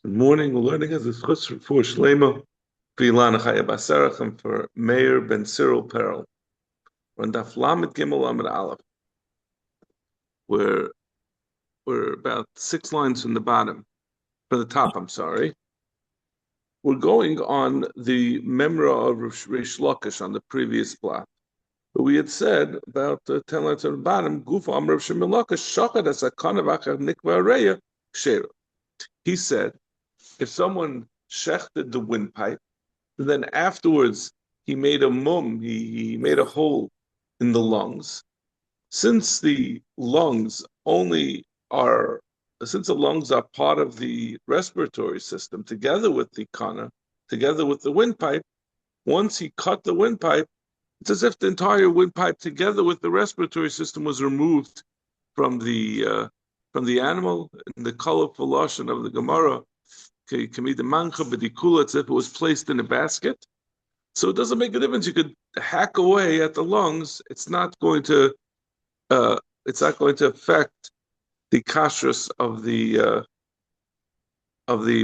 Good morning. We're learning as a schus for Shlema V'Ilana Chaya Baserachem for Meir Ben Cyril Perel. We're on Daf Lamed Gimel Lamed Aleph. We're about 6 lines from the bottom, from the top. I'm sorry. We're going on the Memra of Reish Lakish on the previous block. But we had said about 10 lines from the bottom. Gufa Amr Shemil Lakish Shachad as a Kanavach Nikva Areya Kshera. He said, if someone shechted the windpipe, and then afterwards he made a he made a hole in the lungs. Since the lungs are part of the respiratory system, together with the kana, together with the windpipe, once he cut the windpipe, it's as if the entire windpipe, together with the respiratory system, was removed from the animal. In the colorful lashon of the Gemara, it's if it was placed in a basket. So it doesn't make a difference. You could hack away at the lungs. It's not going to affect the kashrus of the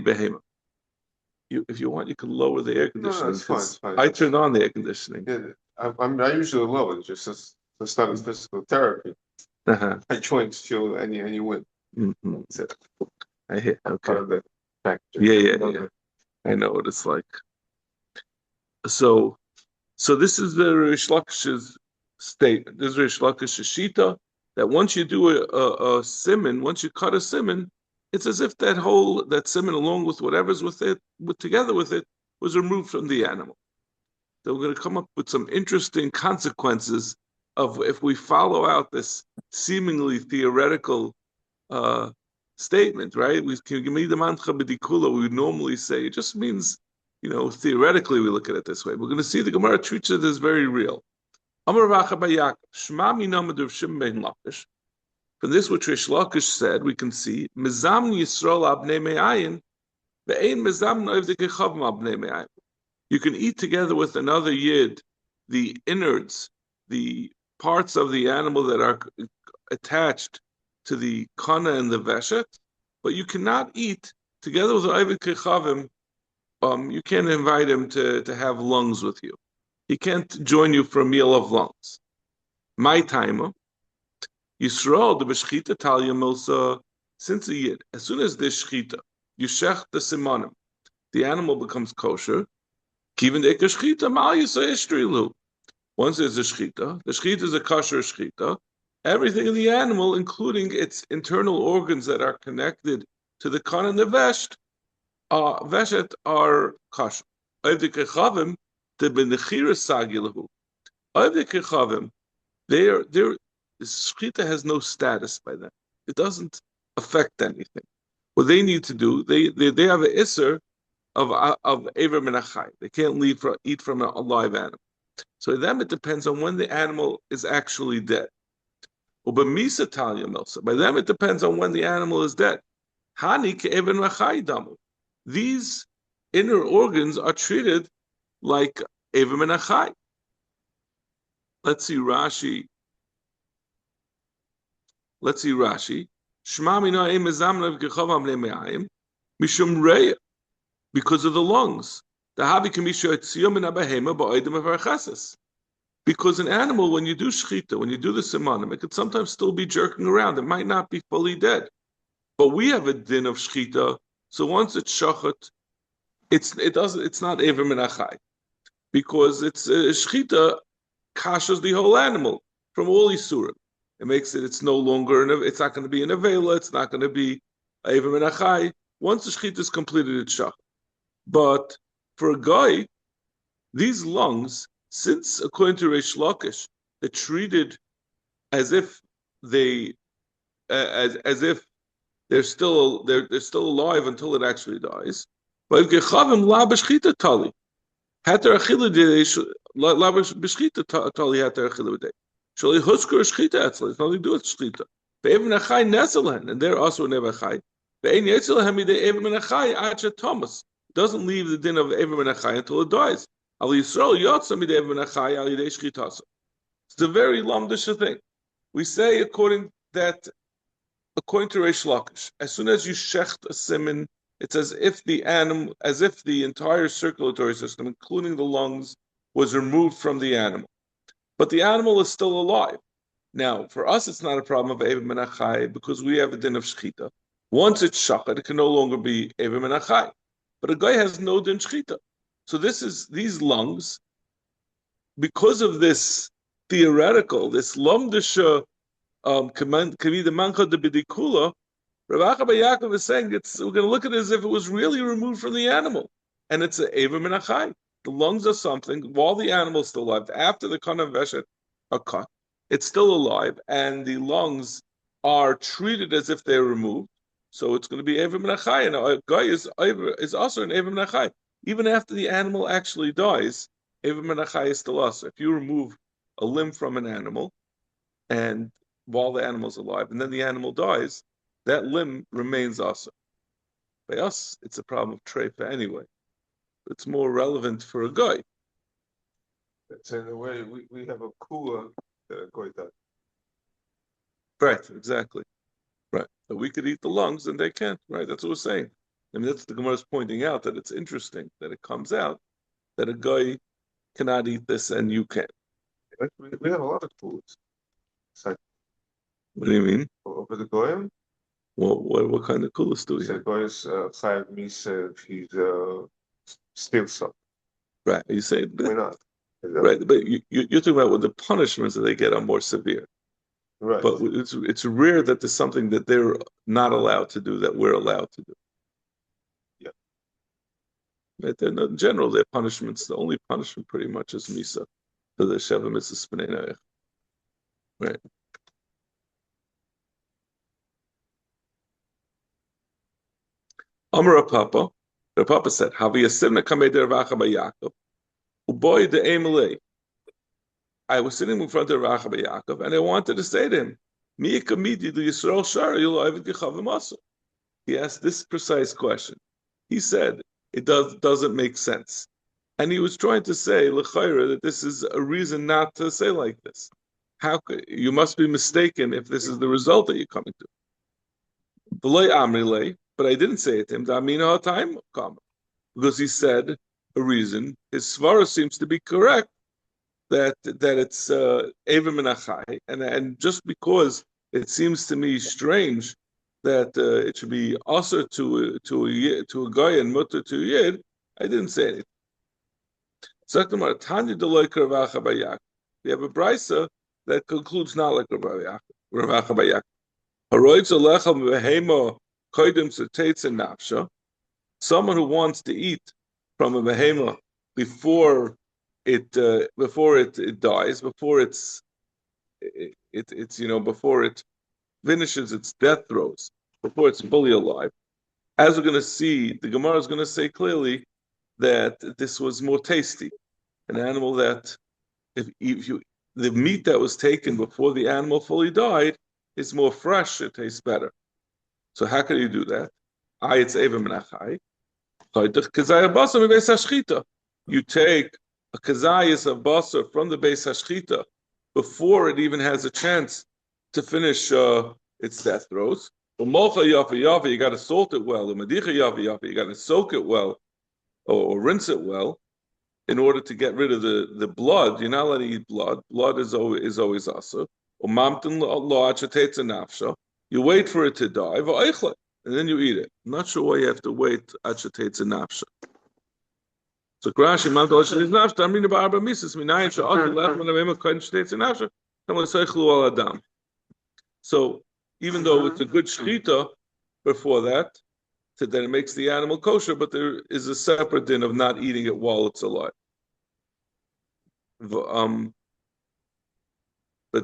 behemoth. If you want, you can lower the air conditioning. No, it's fine. It's fine. I turn on the air conditioning. Yeah, I usually lower it just as start with physical therapy. Uh-huh. My joints feel any wind. Mm-hmm. That's it. I hit. Okay. Part of the package. Yeah. I know what it's like. So this is the Reish Lakish's statement. This is Reish Lakish's shita that once you do a siman, once you cut a siman, it's as if that siman, along with whatever's together with it, was removed from the animal. So we're going to come up with some interesting consequences of if we follow out this seemingly theoretical statement, right? We normally say it just means, theoretically we look at it this way. We're going to see the Gemara treats it as very real. From this, what Reish Lakish said, we can see you can eat together with another yid the innards, the parts of the animal that are attached to the kana and the veshet, but you cannot eat together with Oived Kechavim. You can't invite him to have lungs with you. He can't join you for a meal of lungs. My timer, Yisrael the b'shchita talya milsa, since a yid, as soon as there's shchita, you shech the simanim, the animal becomes kosher. Kivin de shchita mal yisrael. Once there's a shchita, the shchita is a kosher shchita. Everything in the animal, including its internal organs that are connected to the kan and the veshet, are kosher. Oivd kechavim the benechira sagilahu. Oivd kechavim, the shchita has no status by them. It doesn't affect anything. What they need to do, they have an isser of Ever Menachai. They can't eat from a live animal. So them it depends on when the animal is actually dead. By them it depends on when the animal is dead. These inner organs are treated like Ever Menachai. Let's see Rashi. Because of the lungs. Because an animal, when you do shchita, when you do the simanim, it could sometimes still be jerking around. It might not be fully dead. But we have a din of shchita, so once it's shachat, it's not ever menachai. Because it's shchita kashas the whole animal from all isurim. It makes it's no longer, it's not going to be an avela, it's not going to be ever menachai. Once the shchita is completed, it's shachat. But for a guy, these lungs, since according to Reish Lakish, they're treated as if they're still alive until it actually dies. But it's nothing to do with shchita. And they're also never chai. Doesn't leave the din of Ever Menachai until it dies. It's a very lamdisha thing. We say according to Reish Lakish, as soon as you shecht a siman It's as if the entire circulatory system, including the lungs, was removed from the animal. But the animal is still alive. Now, for us, it's not a problem of Eva Menachai because we have a din of Shechita. Once it's shachat, it can no longer be Eva Menachai. But a guy has no din Shechita. So these lungs, because of this theoretical, this lomdisha kamida mancha de bidikula, Rav Acha Yaakov is saying we're going to look at it as if it was really removed from the animal, and it's a Eva Menachai. The lungs are something while the animal is still alive. After the kana veshet are cut, it's still alive, and the lungs are treated as if they're removed. So it's going to be Eva Menachai, and a guy is also an Eva Menachai. Even after the animal actually dies, Eva Menachai is still also. If you remove a limb from an animal, and while the animal's alive, and then the animal dies, that limb remains also. By us, it's a problem of treifa anyway. It's more relevant for a guy. It's in a way we have a kula going that. Right, exactly. Right. But we could eat the lungs and they can't. Right, that's what we're saying. I mean, that's the Gemara is pointing out that it's interesting that it comes out that a guy cannot eat this and you can. We have a lot of kulas. Like, what do you mean? Over the goyim? What kind of kulas do we have? The goy is chayav misa if he's steals something. Right. You say, Why not? Right, but you're talking about when the punishments that they get are more severe. Right. But it's rare that there's something that they're not allowed to do that we're allowed to do. Yeah. Right? In general, their punishments, the only punishment pretty much is Misa. So the Sheva Misa Spinei Noach. Right. Amar Papa, the Papa said, Havi Yasimna Kamei Dervacha Yaakov, Uboy de Emelei. I was sitting in front of Rav Yaakov, and I wanted to say to him, he asked this precise question. He said, it doesn't make sense. And he was trying to say, l'chayra, that this is a reason not to say like this. How could, you must be mistaken if this is the result that you're coming to. But I didn't say it to him, because he said a reason. His svara seems to be correct, that it's Eva Menachai, and just because it seems to me strange that it should be also to a guy and mutter to a yid, I didn't say anything. We have a brisa that concludes not like Rav Acha Yaakov. Someone who wants to eat from a behema before it dies, before before it finishes its death throes, before it's fully alive. As we're going to see, the Gemara is going to say clearly that this was more tasty, an animal that if you the meat that was taken before the animal fully died is more fresh, it tastes better. So how can you do that? It's Eva Menachai. You take a kazayas of basar from the Beis Hashchita before it even has a chance to finish its death throes. Mocha yafa yafa, you got to salt it well. Medicha yafa yafa, you got to soak it well or rinse it well in order to get rid of the blood. You're not allowed to eat blood. Blood is always asa. You wait for it to die, and then you eat it. I'm not sure why you have to wait. So Rashi Mantal is nafsha. I'm reading about Arba Mises. Minayin she'achil lechem and kohen shteitz in nafsha. Someone seichlu al adam. So even though it's a good shechita before that, so that it makes the animal kosher, but there is a separate din of not eating it while it's alive. But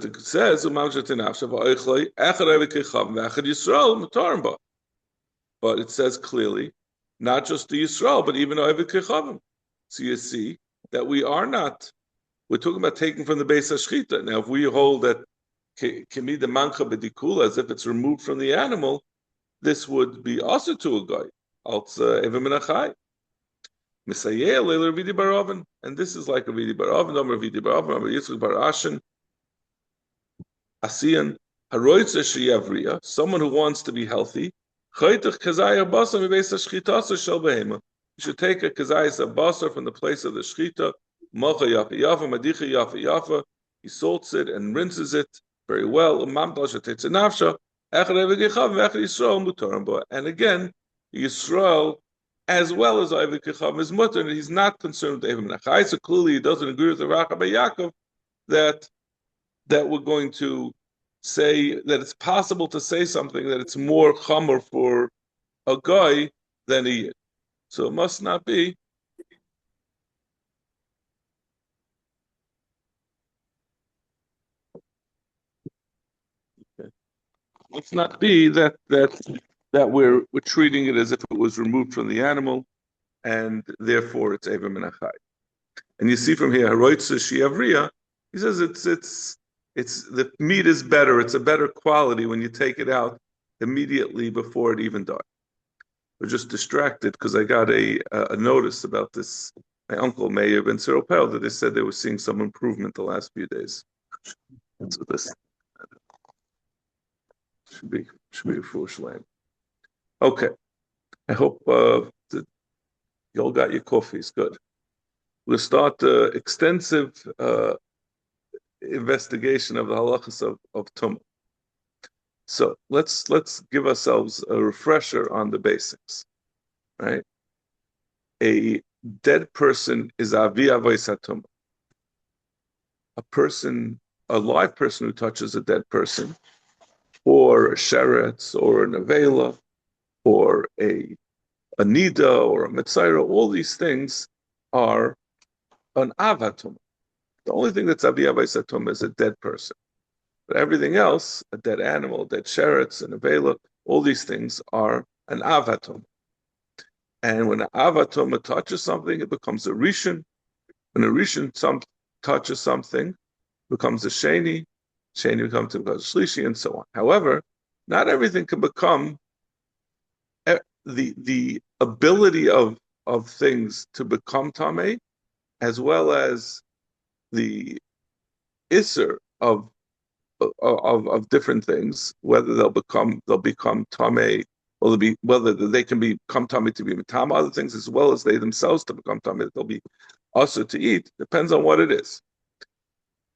it says but it says clearly, not just the Yisrael, but even Oived Kechavim. So you see that we're talking about taking from the Beis Hashchita. Now, if we hold that Kemi de Mancha B'dikula, as if it's removed from the animal, this would be also to a guy. Eva Menachai. Misayeh Leila Ravidi Baravin. And this is like Ravidi Baravin, Ravidi Baravin, Yitzchak Bar Ashin, Asiyan, Haroitza Sheyavriya, someone who wants to be healthy, Chaytach kazayah basar mibeis hashchitasa shel behema. You should take a kazayah basar from the place of the shchita. Malcha yafa yafa, madicha yafa yafa. He salts it and rinses it very well. Mamdal shetetze nafsha. Echad evigichav v'echad Yisrael mutarim bo. And again, Yisrael, as well as evigichav, is mutar, and he's not concerned with Evim Nachai. So clearly, he doesn't agree with the Racha Yaakov that we're going to say that it's possible to say something that it's more chamor for a guy than a yid. So it must not be. Okay. Must not be that we're treating it as if it was removed from the animal, and therefore it's Eva Menachai. And you see from here, Haroitza Shiavriya, he says it's the meat is better. It's a better quality when you take it out immediately before it even died. We're just distracted because I got a notice about this. My uncle Meir ben Siropel that they said they were seeing some improvement the last few days. That's what this should be a foolish lamb. Okay, I hope that you all got your coffees. Good. We'll start the extensive investigation of the halachas of tumah. So let's give ourselves a refresher on the basics, right? A dead person is avi avos hatumah. A live person who touches a dead person, or a sheretz, or a nevela, or a nida, or a mitzayra, all these things are an avatumah. The only thing that's avi avos hatumah is a dead person. But everything else, a dead animal, a dead sheretz, an avela, all these things are an avatum. And when an avatum touches something, it becomes a rishon. When a rishon touches something, it becomes a sheni. Sheni becomes a shlishi, and so on. However, not everything can become the ability of things to become tamei, as well as the isser of different things, whether they'll become tamei, or whether they can become tamei to be matama other things, as well as they themselves to become tamei that they'll be also to eat. Depends on what it is.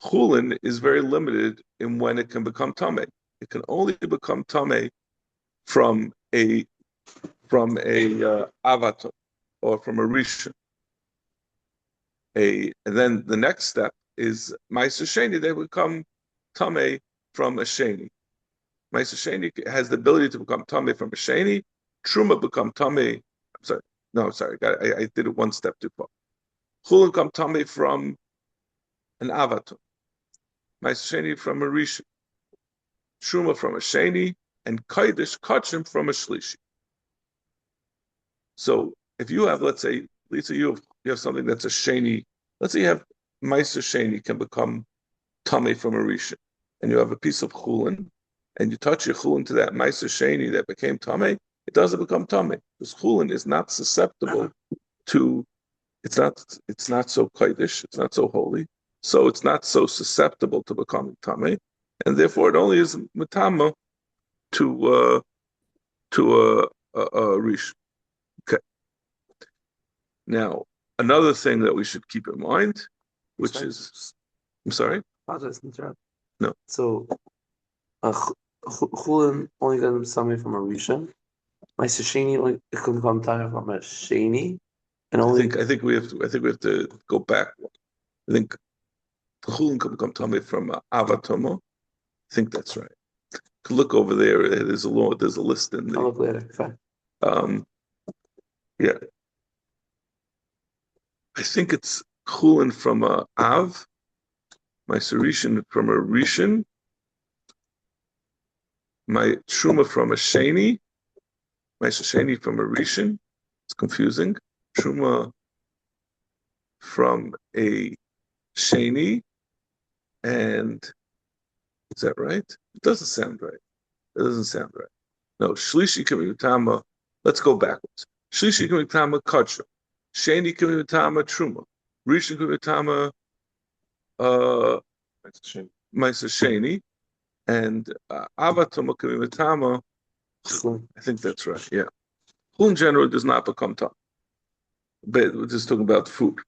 Chullin is very limited in when it can become tamei. It can only become tamei from a avatar or from a rishon. And then the next step is ma'aser sheni. They become tamei from a sheni. Ma'aser sheni has the ability to become tamei from a sheni. Truma become tamei. I did it one step too far. Chulin become tamei from an avatar. Ma'aser sheni from a rishon. Truma from a sheni, and kaidish kachim from a shlishi. So if you have, let's say, Lisa, you have something that's a sheni. Let's say you have ma'aser sheni can become tamei from a rishon, and you have a piece of chulin, and you touch your chulin to that ma'aser sheni that became tamei, it doesn't become tamei because chulin is not susceptible to. It's not so kaidish. It's not so holy, so it's not so susceptible to becoming tamei, and therefore it only is matama to a rishon. Okay. Now another thing that we should keep in mind, which is, I'm sorry. No. So, chulin only comes something from a rishon. Ma'aser sheni only it can come from a sheni, and only. I think we have to go back. I think the chulin can become tamei from avatomo. I think that's right. Look over there. There's a list in there. I'll look later. Fine. Yeah. I think it's chulin from a av. Ma'aser rishon from a rishon, my truma from a sheni, ma'aser sheni from a rishon. It's confusing. Truma from a sheni, and is that right? It doesn't sound right. No, shlishi can be matama. Let's go backwards. Shlishi can be matama kachra. Sheni can be matama truma. Rishon can be matama ma'aser sheni, and avatuma can be matama I think that's right. Yeah, Chulin generally does not become tum. But we're just talking about food.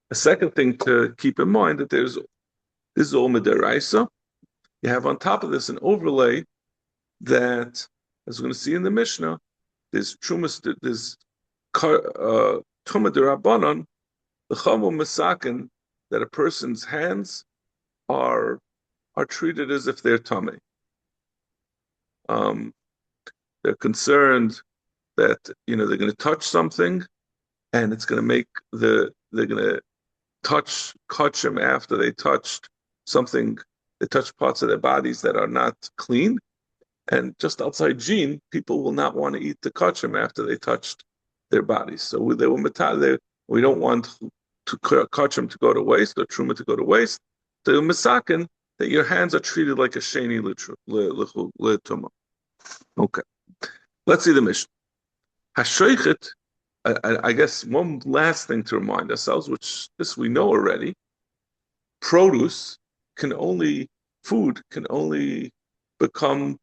A second thing to keep in mind that this is all midaraisa. You have on top of this an overlay that, as we're going to see in the Mishnah, there's trumas, there's tuma derabanan, the chamu masakin, that a person's hands are treated as if they're tummy. They're concerned that they're going to touch something, and it's going to make they're going to touch them after they touched something. They touch parts of their bodies that are not clean, and just outside Gene, people will not want to eat the kachim after they touched their bodies. So we don't want to kachim to go to waste or truma to go to waste. The misakin that your hands are treated like a sheni letuma. Okay, let's see the mission. Hashoichet. I guess one last thing to remind ourselves, which this we know already, food can only become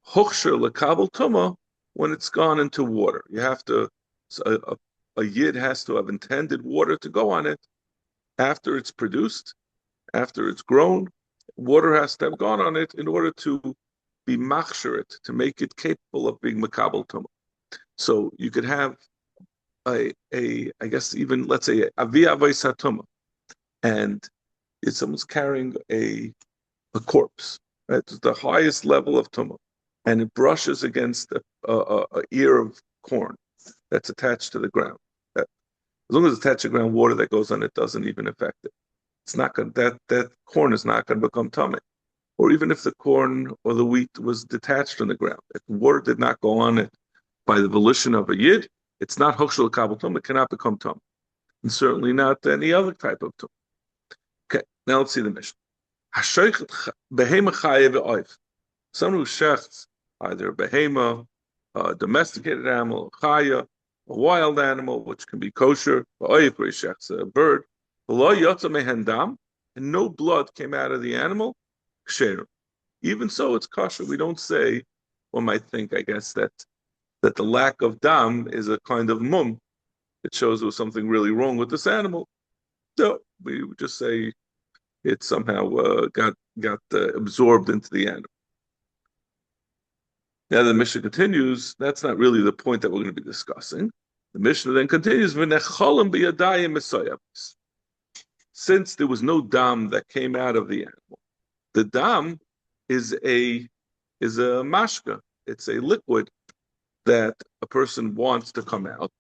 hochsher lekabel tuma when it's gone into water. You have to, a yid has to have intended water to go on it after it's produced, after it's grown. Water has to have gone on it in order to be machsher it, to make it capable of being makabel tuma. So you could have I guess even let's say a via satuma, and it's someone's carrying a corpse, right? It's the highest level of tuma, and it brushes against a ear of corn that's attached to the ground. As long as it's attached to the ground, water that goes on it doesn't even affect it. It's not going that corn is not going to become tummy. Or even if the corn or the wheat was detached from the ground, if water did not go on it by the volition of a yid, it's not hochshel kabel tum. It cannot become tum, and certainly not any other type of tum. Okay, now let's see the mission. Behema chayev ve'oif. Someone who shechts either a behema, a domesticated animal, a chaya, a wild animal, which can be kosher, ve'oif, where he shechts a bird, v'lo yotza mehen dam, and no blood came out of the animal, ksherim. Even so, it's kosher. We don't say, one might think, I guess, that the lack of dam is a kind of mum. It shows there was something really wrong with this animal. So we would just say it somehow got absorbed into the animal. Now the Mishnah continues. That's not really the point that we're going to be discussing. The Mishnah then continues. Since there was no dam that came out of the animal, the dam is a mashka. It's a liquid that a person wants to come out,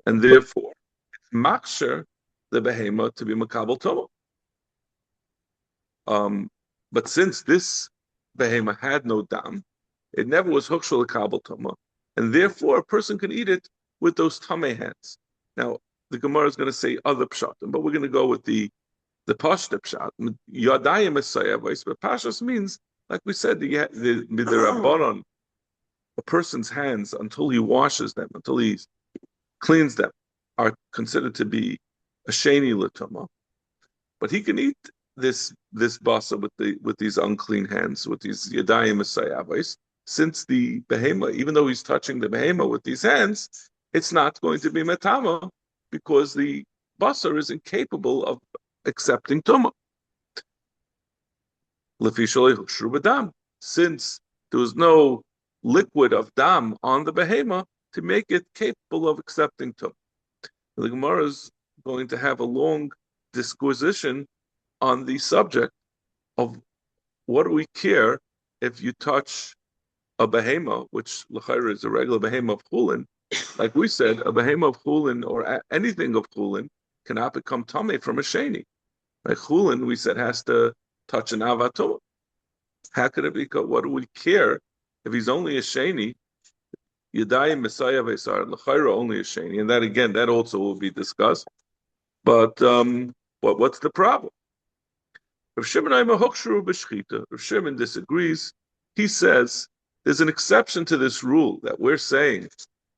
and therefore it's maksher the behema to be makabel toma. But since this behema had no dam, it never was hochshel lekabel toma, and therefore a person can eat it with those tamei hands. Now the Gemara is going to say other pshatim, but we're going to go with the pashta pshat. Yadayim esayavos, but pashas means, like we said, the rabbanon. A person's hands, until he washes them, until he cleans them, are considered to be a sheni l'tuma. But he can eat this basa with these unclean hands, with these yadayim esayavos, since the behema, even though he's touching the behema with these hands, it's not going to be metama because the basar is incapable of accepting tuma. Since there was no liquid of dam on the behema to make it capable of accepting tum. The Gemara is going to have a long disquisition on the subject of what do we care if you touch a behema, which l'chayra is a regular behema of chulin. Like we said, a behema of chulin or anything of chulin cannot become tamei from a sheni. Like chulin, we said, has to touch an avatum. How could it be? What do we care if he's only a sheni? Yadayim Messiah Vesar l'chayra only a sheni, and that also will be discussed. But what's the problem? Rav Shimon disagrees. He says there's an exception to this rule that we're saying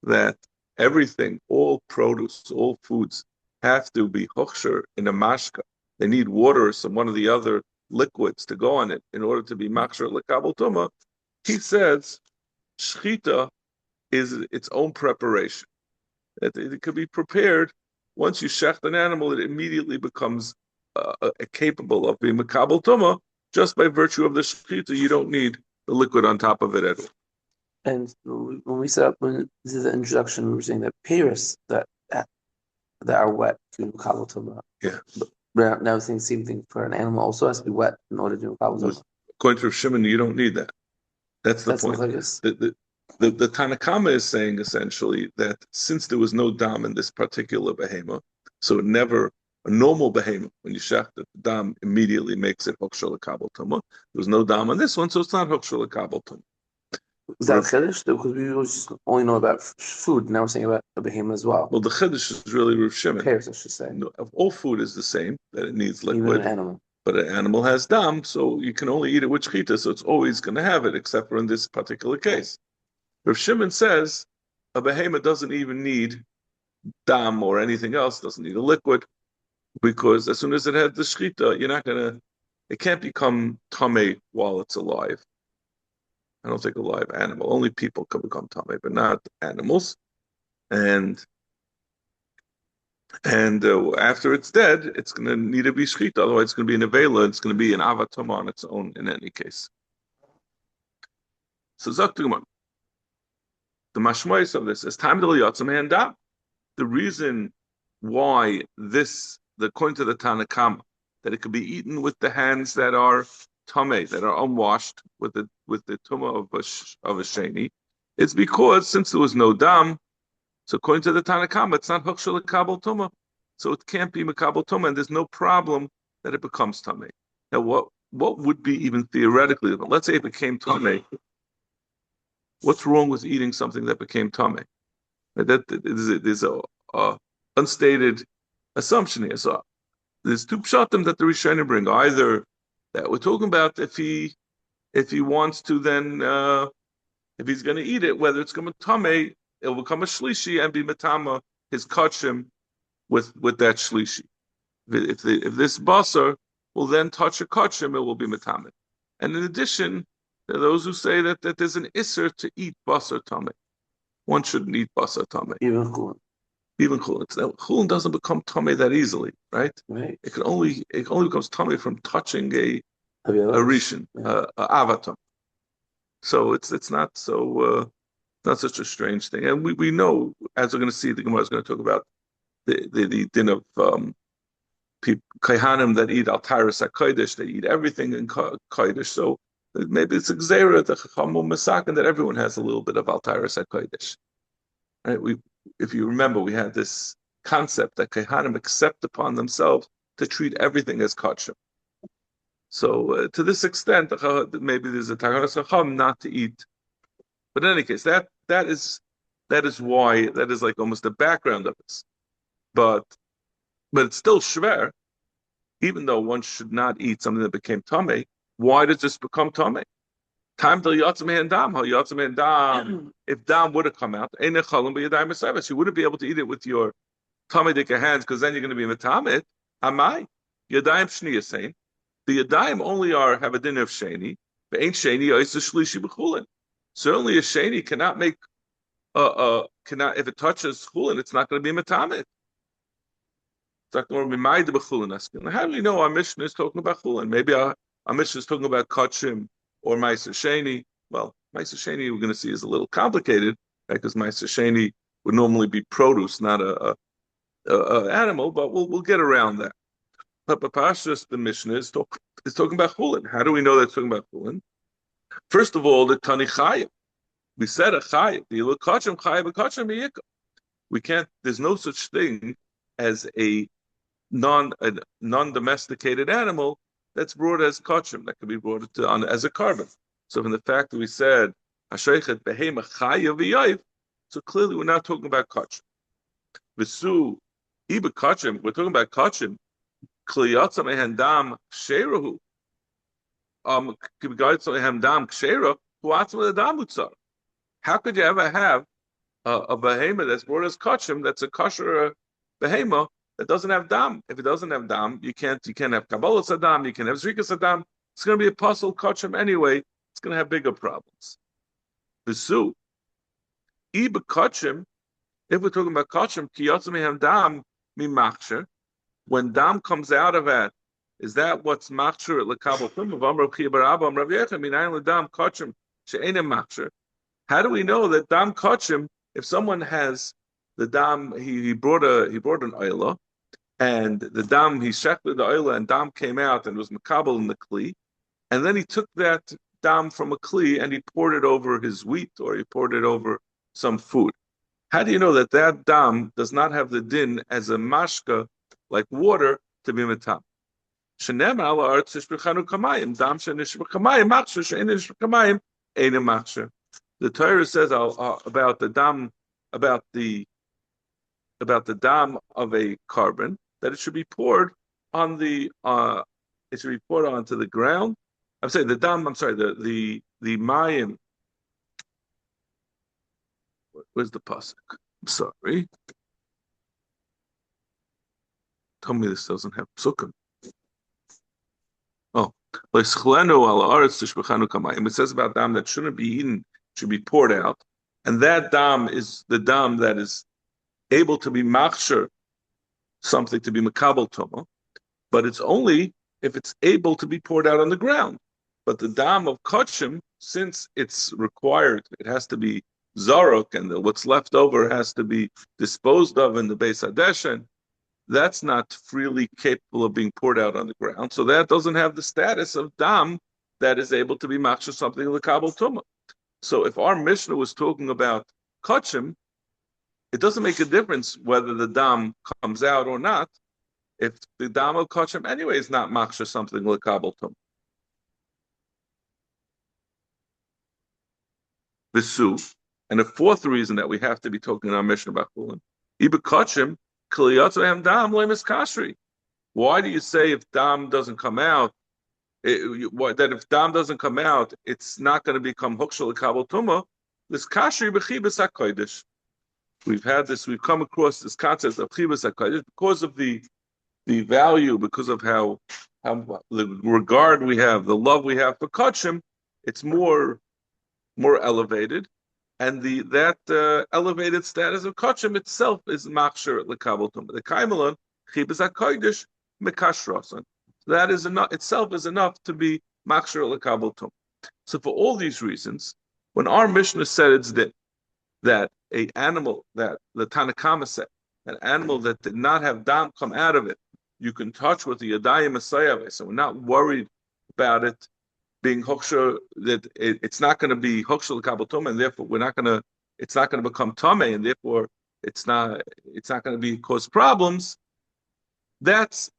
that everything, all produce, all foods have to be hochsher in a mashka. They need water or one of the other liquids to go on it in order to be machsher lekabel tuma. He says shchita is its own preparation. It could be prepared. Once you shecht an animal, it immediately becomes capable of being makabel tuma just by virtue of the shechita. You don't need the liquid on top of it at all. And when we set up, when this is the introduction, we were saying that pairs that are wet to makabel tuma. Yeah. But now saying the same thing for an animal also has to be wet in order to do makabel tuma. According to Rav Shimon, you don't need that. That's the point. The Tanakama is saying essentially that since there was no dam in this particular behemoth, so a normal behemoth, when you shaft it, the dam immediately makes it hokshel kabel tuma. There was no dam on this one, so it's not hokshel kabel tuma. Is that chiddush? Because we just only know about food, now we're saying about a behemoth as well. Well, the chiddush is really Rav Shimon. Pairs, I should say. No, all food is the same, that it needs liquid. Even an animal. But an animal has dam, so you can only eat it with shechita, so it's always going to have it, except for in this particular case. Rav Shimon says a behemoth doesn't even need dam or anything else, doesn't need a liquid, because as soon as it has the shechita, it can't become tamei while it's alive. I don't think a live animal, only people can become tamei, but not animals. And after it's dead, it's going to need to be shechita, otherwise it's going to be an avela, it's going to be an avatama on its own in any case. So Zaktumah. The mashmois of this is time to yatzam dam. The reason why according to the Tanakama, that it could be eaten with the hands that are tamei, that are unwashed with the tumah of a sheni, it's because since there was no dam, so according to the Tanakama, it's not hokshel kabel tumah, so it can't be makabel tumah, and there's no problem that it becomes tamei. Now, what would be even theoretically? Let's say it became tamei. What's wrong with eating something that became tamei? There's a unstated assumption here. So there's two pshatim that the Rishonim bring. Either that we're talking about if he wants to, then if he's going to eat it, whether it's going to be tamei, it'll become a shlishi and be matama his kachim with that shlishi. If this basar will then touch a kachim, it will be matama. And in addition, there are those who say that there's an isser to eat basar tamei. One shouldn't eat basar tamei. Even chulin. Even chulin. Chulin doesn't become tamei that easily, right? Right. It only becomes tamei from touching a rishon, yeah. a avatam. So it's not so not such a strange thing. And we know, as we're going to see, the Gemara is going to talk about the din of kaihanim that eat al tyrus hakodesh. They eat everything in kodesh. So maybe it's a gzeira, the chachamim masakin, that everyone has a little bit of al tyrus hakodesh. Right? If you remember, we had this concept that kaihanim accept upon themselves to treat everything as kosher. So to this extent, maybe there's a takanas chacham not to eat. But in any case, that is why, that is like almost the background of this. But it's still shver, even though one should not eat something that became tamei. Why does this become tamei? Time till yatzam dam. If dam would have come out, you wouldn't be able to eat it with your tamei hands, because then you're going to be metamet. Amai yadayim shni saying the yadayim only have a din of sheni, but ain't sheni oisa shlishi b'chulin. Certainly a sheni cannot make if it touches chulin, it's not going to be metamet. How do we know our Mishnah is talking about chulin? Maybe our Mishnah is talking about kachim or ma'aser sheni. Well, ma'aser sheni we're going to see is a little complicated, right? Because ma'aser sheni would normally be produce, not a animal. But we'll get around that. But Pashas, the Mishnah is talking about chulin. How do we know that it's talking about chulin? First of all, the Tani Chayim. We said a Chayim. The Ilu Kachim Chayim, a Kachim Miyika. We can't. There's no such thing as a non-domesticated animal that's brought as kachim, that can be brought as a carbon. So from the fact that we said Hashoichet behema chayav v'yayiv, so clearly we're not talking about kachim. V'su iba kachim, we're talking about kachim. Kliyatza mehendam sheirahu. Kliyatza mehendam ksheira huatzma ledam utzar. How could you ever have a behema that's brought as kachim, that's a kosher behema, that doesn't have dam? If it doesn't have dam, you can't have kabbalah sadam, you can have zrika sadam. It's going to be a puzzle kachim anyway. It's going to have bigger problems. V'su, iba kachim, if we're talking about kachim, ki yotzim mehem dam mimachsher, when dam comes out of it, is that what's machsher at lekabel tumah? V'amrav chi barabba, amrav yechem, minayin l'dam kachim she'enem machsher. How do we know that dam kachim, if someone has the dam, he brought an oila, and the dam, he shechted the oila, and dam came out and was makabel in the kli, and then he took that dam from a kli and he poured it over his wheat, or he poured it over some food. How do you know that that dam does not have the din as a mashka, like water, to be matam? Shenem ala arts ishbechanu kamayim, dam shenishbech kamayim, machsher she'enishbech kamayim, einem machsher. The Torah says about the dam, about the dam of a carbon, that it should be poured on the it should be poured onto the ground. I'm saying the mayim. Where's the pasuk? I'm sorry. Tell me this doesn't have psukim. Oh, it says about dam that shouldn't be eaten, should be poured out, and that dam is the dam that is able to be machsher, something to be makabel toma, but it's only if it's able to be poured out on the ground. But the dam of kachim, since it's required, it has to be zarok, and what's left over has to be disposed of in the Beis Hadeshen. That's not freely capable of being poured out on the ground, so that doesn't have the status of dam that is able to be machsher, something lekabel toma. So if our Mishnah was talking about kachim, it doesn't make a difference whether the dam comes out or not. If the dam of kachim anyway is not machsher, something lekabel tum. V'su, and the fourth reason that we have to be talking in our Mishnah about Chullin, iba kachim kliyatzohem dam lemis kashri. Why do you say if dam doesn't come out, that if dam doesn't come out, it's not going to become hukshel lekabel tuma? This kashri b'chibas hakodesh. We've come across this concept of chibas hakodesh because of the value, because of how the regard we have, the love we have for kachim. It's more elevated, and that elevated status of kachim itself is machsher lekabel tuma. The kaimelon chibas hakodesh mekashrasan. That is enough itself is enough to be machsher lekabel tum. So for all these reasons, when our Mishnah said it's din, that an animal that the Tanakama said, an animal that did not have dam come out of it, you can touch with the yadayim asayave. So we're not worried about it being hoksha, that it's not going to be hoksha lekabel tum, and therefore it's not going to become tame, and therefore it's not going to be cause problems. That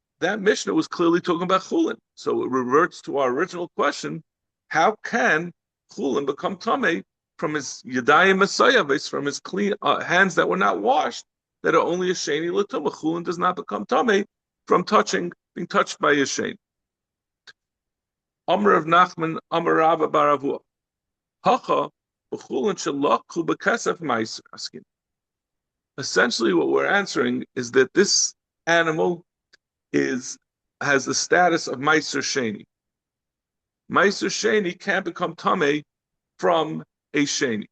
Mishnah was clearly talking about Chullin. So it reverts to our original question: how can Chullin become tamei from his yadayim masayaves, from his clean hands that were not washed, that are only a sheni l'tumah? Chullin does not become tamei from being touched by a sheni. Amar of Nachman, Amar Rabba Baravua, Hacha b'Chullin shelakhu b'kesef ma'aser askin. Essentially, what we're answering is that this animal has the status of Meiser Sheni. Meiser Sheni can't become Tameh from a Sheni.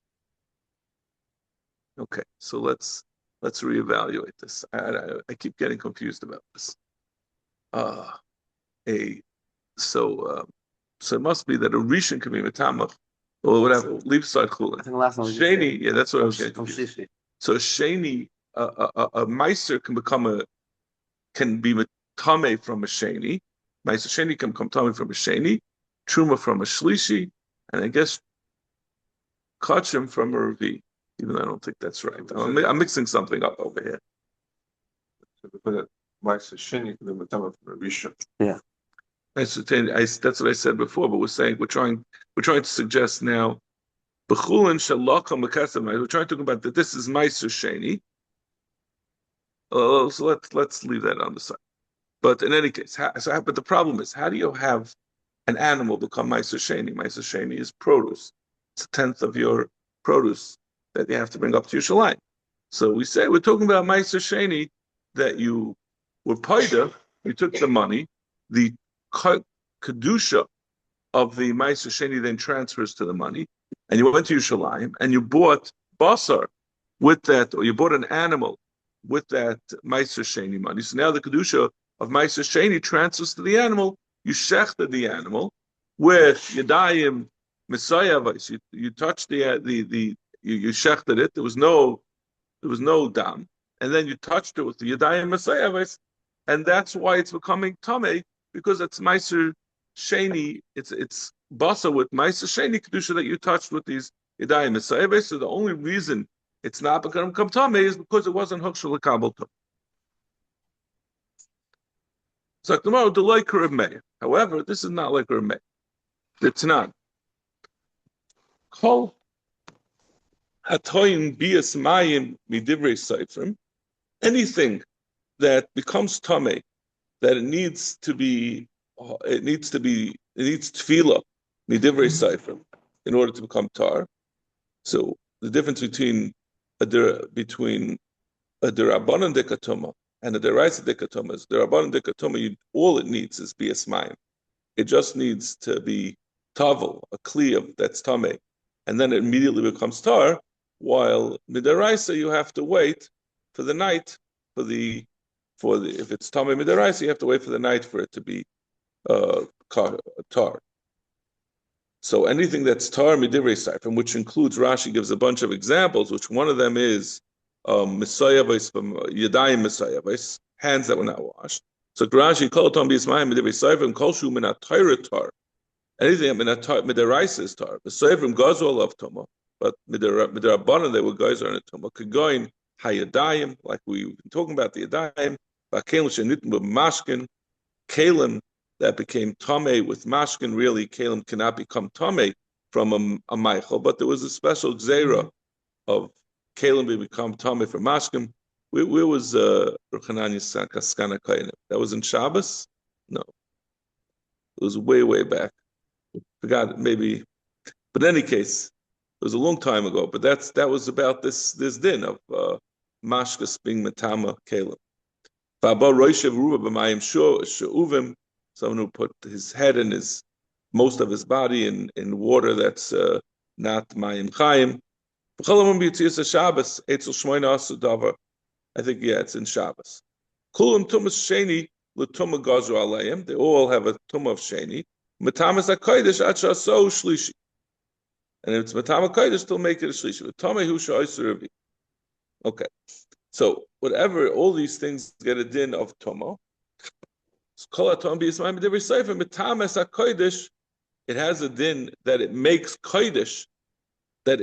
Okay, so let's reevaluate this. I keep getting confused about this. So it must be that a Rishon can be Metamach, or whatever, leave aside Chullin. I think the last one was Sheni, yeah, that's what I was getting confused. So a Sheni, a Meiser can be Tame from a Sheni. Ma'aser Sheni can come Tame from a Sheni, Truma from a Shlishi, and I guess Kachim from a Revi. Even though I don't think that's right. I'm mixing something up over here. Ma'aser Sheni can be from a Rishon. Yeah. That's what I said before, but we're trying to suggest now. B'Chullin shalacham b'kesef. We're trying to talk about that. This is Ma'aser Sheni. So let's leave that on the side. But in any case, but the problem is, how do you have an animal become Ma'aser Sheni? Ma'aser Sheni is produce. It's a tenth of your produce that you have to bring up to Yerushalayim. So we're talking about Ma'aser Sheni that you were paida, you took the money, the kedusha of the Ma'aser Sheni then transfers to the money. and you went to Yerushalayim, and you bought basar with that, or you bought an animal with that Meiser Sheni money. So now the Kedusha of Meiser Sheni transfers to the animal. You shechted the animal with Yadayim Messiah. You touched you shechted it. There was no dam, and then you touched it with the Yadayim Messiah, and that's why it's becoming Tameh, because it's Meiser Sheni. It's basa with Meiser Sheni Kedusha that you touched with these Yadayim Messiah. So the only reason it's not become Tameh is because it wasn't Hukshul Kabel Tum. So tomorrow the like Reb Meir. However, this is not like Reb Meir. It's not. Kol hatoyin bias mayim midivrei seifrim. Anything that becomes tamei, that it needs tefillah midivrei seifrim in order to become tar. So the difference between a derabanan dekatoma and a deraisa dekatoma is derabanan dekatoma. All it needs is bias mayim. It just needs to be tavel, a kli that's tamei, and then it immediately becomes tar. While midaraisa, you have to wait for the night if it's tamei midaraisa, you have to wait for the night for it to be tar. So anything that's tar midivrei seifrim, which includes, Rashi gives a bunch of examples, which one of them is yadayim misayavos, hands that were not washed. So Rashi kol tom b'yismayim midivrei seifrim kol shu min atayra tar. Anything min midaraisa is tar. The seifrim gazol of toma, but midarabanan they were geyser in a toma. Kegoin hayadayim, like we've been talking about the yadayim. V'kelim shenitin b'mashkin, kelim that became tamei with mashkin. Really, kelim cannot become tamei from a meichel, but there was a special gzeira of kelim become tamei from mashkin. Where was Ruchanani Kaskana Kainim? That was in Shabbos? No. It was way back. Forgot, maybe. But in any case, it was a long time ago. But that was about this din of mashkas being matama kelim. Someone who put his head and most of his body in water that's not mayim chayim. I think, it's in Shabbos. Kulam tumas sheni l'tumah gazu aleim. They all have a tumah of sheni. Matamas hakodesh acha so shlishi. And if it's matama kodesh, they'll make it a shlishi. Tamei hu sha'isur. Okay. So whatever, all these things get a din of tumah. It has a din that it makes kodesh, that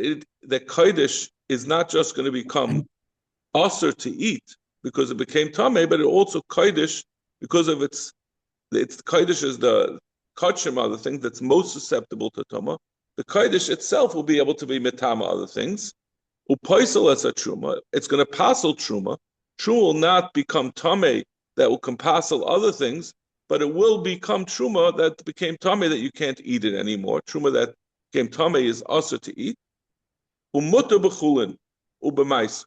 kodesh is not just going to become aser to eat because it became tamei, but it also kodesh because of its kodesh is the kachim, other thing that's most susceptible to tama. The kodesh itself will be able to be metama other things. Upaisel as a truma, it's going to passel truma. Truma will not become tamei that will compasel other things, but it will become truma that became tamei that you can't eat it anymore. Truma that became tamei is aser to eat. Umutter b'chulin ubemaiser.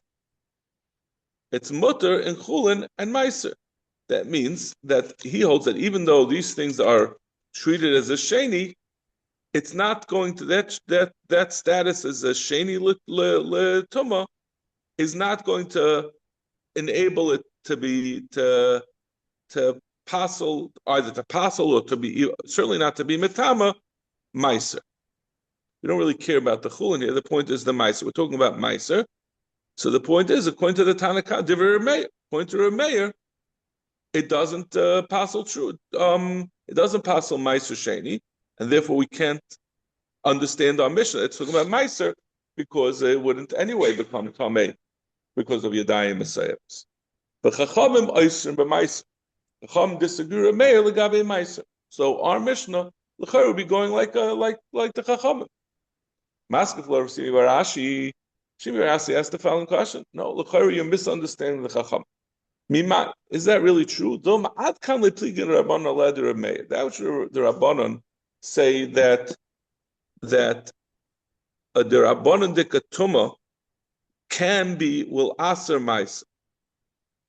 It's mutter in chulin and meiser. That means that he holds that even though these things are treated as a sheni, it's not going to that status as a sheni le tuma is not going to enable it to be to passel, either to passel or to be, certainly not to be metama meiser. We don't really care about the chulin here. The point is the meiser. We're talking about meiser. So the point is, according to the Tanakh, Divrei Meir, according to Reb Meir, it doesn't passel true. It doesn't passel meiser sheni, and therefore we can't understand our mission. It's talking about meiser because it wouldn't anyway become tamei because of Yadayim Messiahs. But Chachamim oisrim b'meiser. Chacham disagree with Meir legabe meiser. So our Mishnah l'chayr would be going like the Chachamim. Maskef lo Shimi Barashi. Shimi Barashi asked the following question. No, l'chayr, you're misunderstanding the Chacham. Mima, is that really true? That which the Rabbanon say that the Rabbanon dekatuma will aser meiser.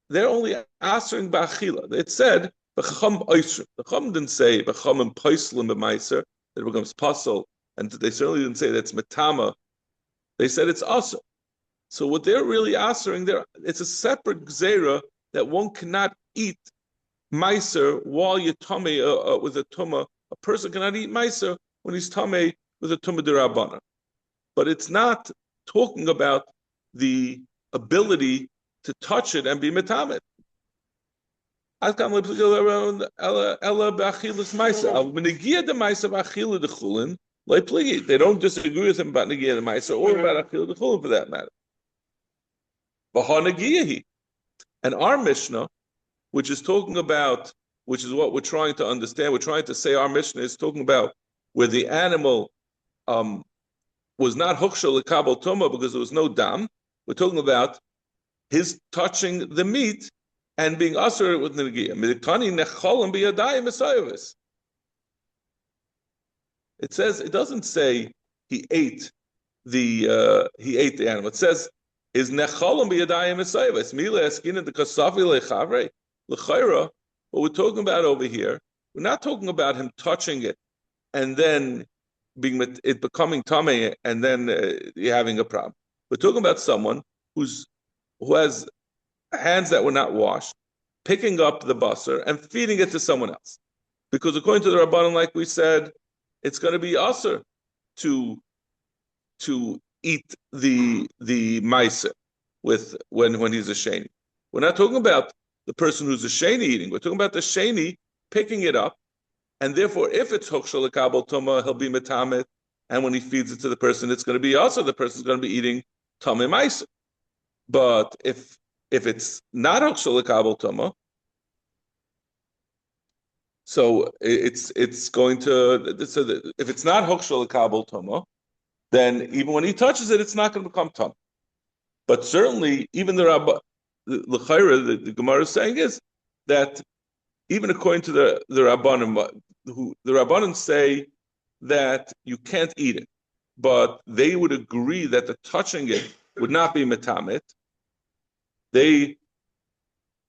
They're only asering ba'achila. It said the Chacham oisrim. The Chacham didn't say b'chacham poislim b'meiser that it becomes puzzle and they certainly didn't say that's metama. They said it's also. So what they're really answering there, it's a separate gzera that one cannot eat meiser while you're tummy with a tumah. A person cannot eat meiser when he's tummy with a tumah derabana. But it's not talking about the ability to touch it and be metamet. They don't disagree with him about negia the meiser or about achil the chulin for that matter. And our Mishnah, which is talking about, which is what we're trying to understand, we're trying to say our Mishnah is talking about where the animal was not hukshal lekabel tuma because there was no dam. We're talking about his touching the meat and being usher with negia. It says, it doesn't say he ate the animal. It says is nechalim biyadayim esayves mila eskin the kasafi lechavre lechayra. What we're talking about over here, we're not talking about him touching it and then it becoming tamei and then having a problem. We're talking about someone who has hands that were not washed, picking up the basar and feeding it to someone else, because according to the Rabbanan, like we said, it's going to be usher to eat the meiser with when he's a sheni. We're not talking about the person who's a sheni eating. We're talking about the sheni picking it up, and therefore, if it's hokshal lekabel tuma, he'll be metamet, and when he feeds it to the person, it's going to be also the person's going to be eating tamei meiser. But if it's not hokshal lekabel tuma, so it's going to. So if it's not hokshal lekabel tuma, then even when he touches it, it's not going to become tum. But certainly, even the Gemara is saying is that even according to the Rabbanim, the Rabbanim say that you can't eat it, but they would agree that the touching it would not be metamet.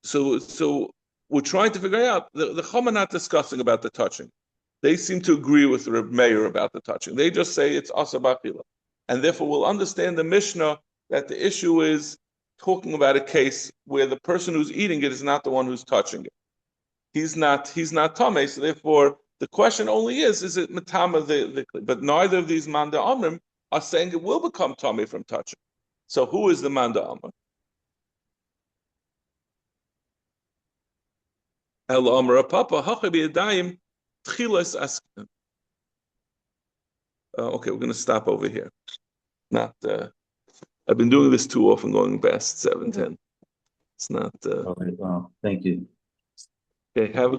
So we're trying to figure out the Chum are not discussing about the touching. They seem to agree with the Reb Meir about the touching. They just say it's asa b'achila. And therefore we'll understand the Mishnah that the issue is talking about a case where the person who's eating it is not the one who's touching it. He's not tamei, so therefore the question only is it matama but neither of these manda amrim are saying it will become tamei from touching. So who is the manda amr? El amr papa hachabi yadayim. Okay, we're going to stop over here. I've been doing this too often, going past 7:10. It's not. All right, well, thank you. Okay, have a